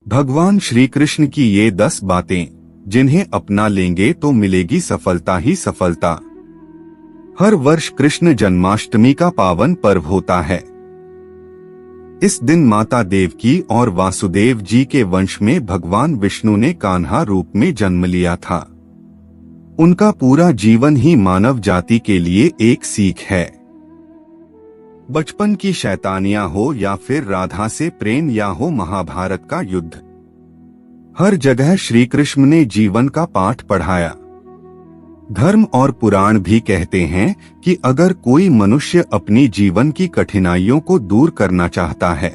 भगवान श्री कृष्ण की ये 10 बातें जिन्हें अपना लेंगे तो मिलेगी सफलता ही सफलता। हर वर्ष कृष्ण जन्माष्टमी का पावन पर्व होता है। इस दिन माता देवकी और वासुदेव जी के वंश में भगवान विष्णु ने कान्हा रूप में जन्म लिया था। उनका पूरा जीवन ही मानव जाति के लिए एक सीख है। बचपन की शैतानियां हो या फिर राधा से प्रेम या हो महाभारत का युद्ध, हर जगह श्री कृष्ण ने जीवन का पाठ पढ़ाया। धर्म और पुराण भी कहते हैं कि अगर कोई मनुष्य अपनी जीवन की कठिनाइयों को दूर करना चाहता है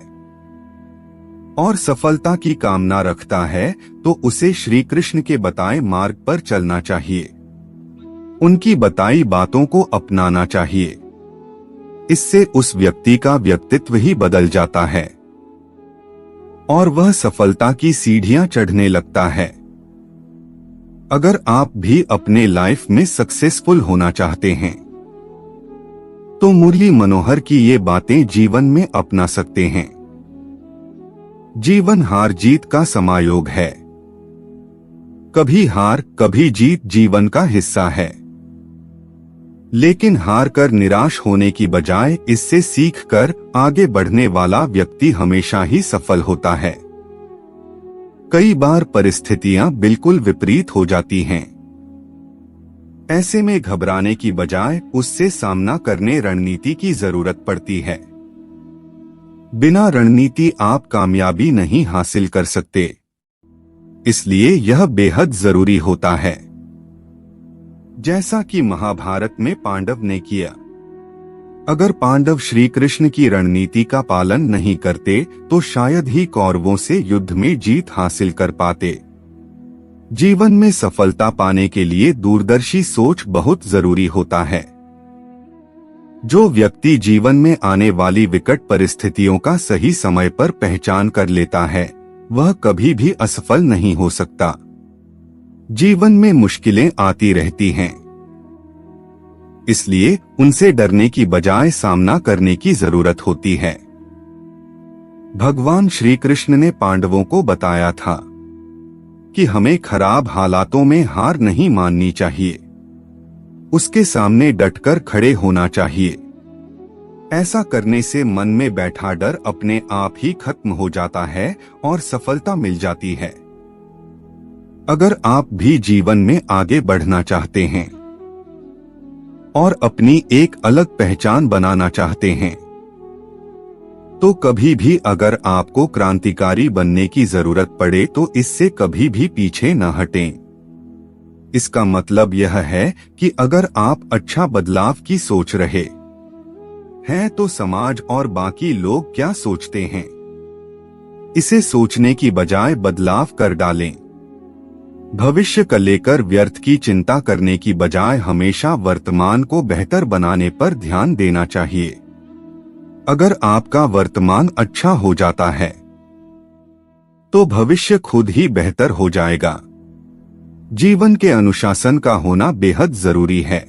और सफलता की कामना रखता है तो उसे श्री कृष्ण के बताए मार्ग पर चलना चाहिए। उनकी बताई बातों को अपनाना चाहिए। इससे उस व्यक्ति का व्यक्तित्व ही बदल जाता है और वह सफलता की सीढ़ियां चढ़ने लगता है। अगर आप भी अपने लाइफ में सक्सेसफुल होना चाहते हैं तो मुरली मनोहर की ये बातें जीवन में अपना सकते हैं। जीवन हार जीत का समायोग है। कभी हार कभी जीत जीवन का हिस्सा है, लेकिन हार कर निराश होने की बजाय इससे सीख कर आगे बढ़ने वाला व्यक्ति हमेशा ही सफल होता है। कई बार परिस्थितियां बिल्कुल विपरीत हो जाती हैं। ऐसे में घबराने की बजाय उससे सामना करने रणनीति की जरूरत पड़ती है। बिना रणनीति आप कामयाबी नहीं हासिल कर सकते, इसलिए यह बेहद जरूरी होता है। जैसा कि महाभारत में पांडव ने किया। अगर पांडव श्री कृष्ण की रणनीति का पालन नहीं करते तो शायद ही कौरवों से युद्ध में जीत हासिल कर पाते। जीवन में सफलता पाने के लिए दूरदर्शी सोच बहुत जरूरी होता है। जो व्यक्ति जीवन में आने वाली विकट परिस्थितियों का सही समय पर पहचान कर लेता है वह कभी भी असफल नहीं हो सकता। जीवन में मुश्किलें आती रहती हैं, इसलिए उनसे डरने की बजाय सामना करने की जरूरत होती है। भगवान श्री कृष्ण ने पांडवों को बताया था कि हमें खराब हालातों में हार नहीं माननी चाहिए, उसके सामने डटकर खड़े होना चाहिए। ऐसा करने से मन में बैठा डर अपने आप ही खत्म हो जाता है और सफलता मिल जाती है। अगर आप भी जीवन में आगे बढ़ना चाहते हैं और अपनी एक अलग पहचान बनाना चाहते हैं तो कभी भी अगर आपको क्रांतिकारी बनने की जरूरत पड़े तो इससे कभी भी पीछे न हटें। इसका मतलब यह है कि अगर आप अच्छा बदलाव की सोच रहे हैं तो समाज और बाकी लोग क्या सोचते हैं, इसे सोचने की बजाय बदलाव कर डालें। भविष्य को लेकर व्यर्थ की चिंता करने की बजाय हमेशा वर्तमान को बेहतर बनाने पर ध्यान देना चाहिए। अगर आपका वर्तमान अच्छा हो जाता है तो भविष्य खुद ही बेहतर हो जाएगा। जीवन के अनुशासन का होना बेहद जरूरी है।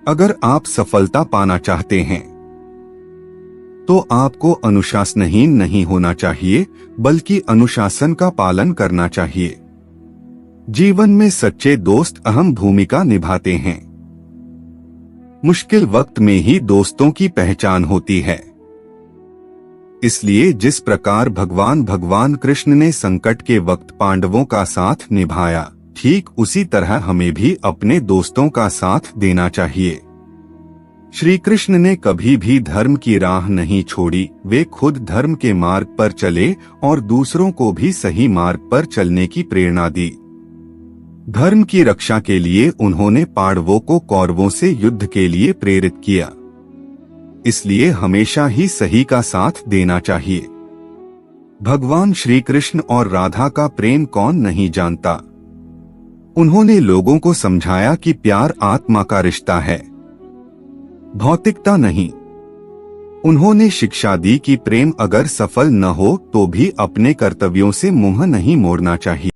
अगर आप सफलता पाना चाहते हैं तो आपको अनुशासनहीन नहीं होना चाहिए बल्कि अनुशासन का पालन करना चाहिए। जीवन में सच्चे दोस्त अहम भूमिका निभाते हैं। मुश्किल वक्त में ही दोस्तों की पहचान होती है। इसलिए जिस प्रकार भगवान कृष्ण ने संकट के वक्त पांडवों का साथ निभाया, ठीक उसी तरह हमें भी अपने दोस्तों का साथ देना चाहिए। श्री कृष्ण ने कभी भी धर्म की राह नहीं छोड़ी। वे खुद धर्म के मार्ग पर चले और दूसरों को भी सही मार्ग पर चलने की प्रेरणा दी। धर्म की रक्षा के लिए उन्होंने पांडवों को कौरवों से युद्ध के लिए प्रेरित किया। इसलिए हमेशा ही सही का साथ देना चाहिए। भगवान श्री कृष्ण और राधा का प्रेम कौन नहीं जानता। उन्होंने लोगों को समझाया कि प्यार आत्मा का रिश्ता है, भौतिकता नहीं। उन्होंने शिक्षा दी कि प्रेम अगर सफल न हो तो भी अपने कर्तव्यों से मुंह नहीं मोड़ना चाहिए।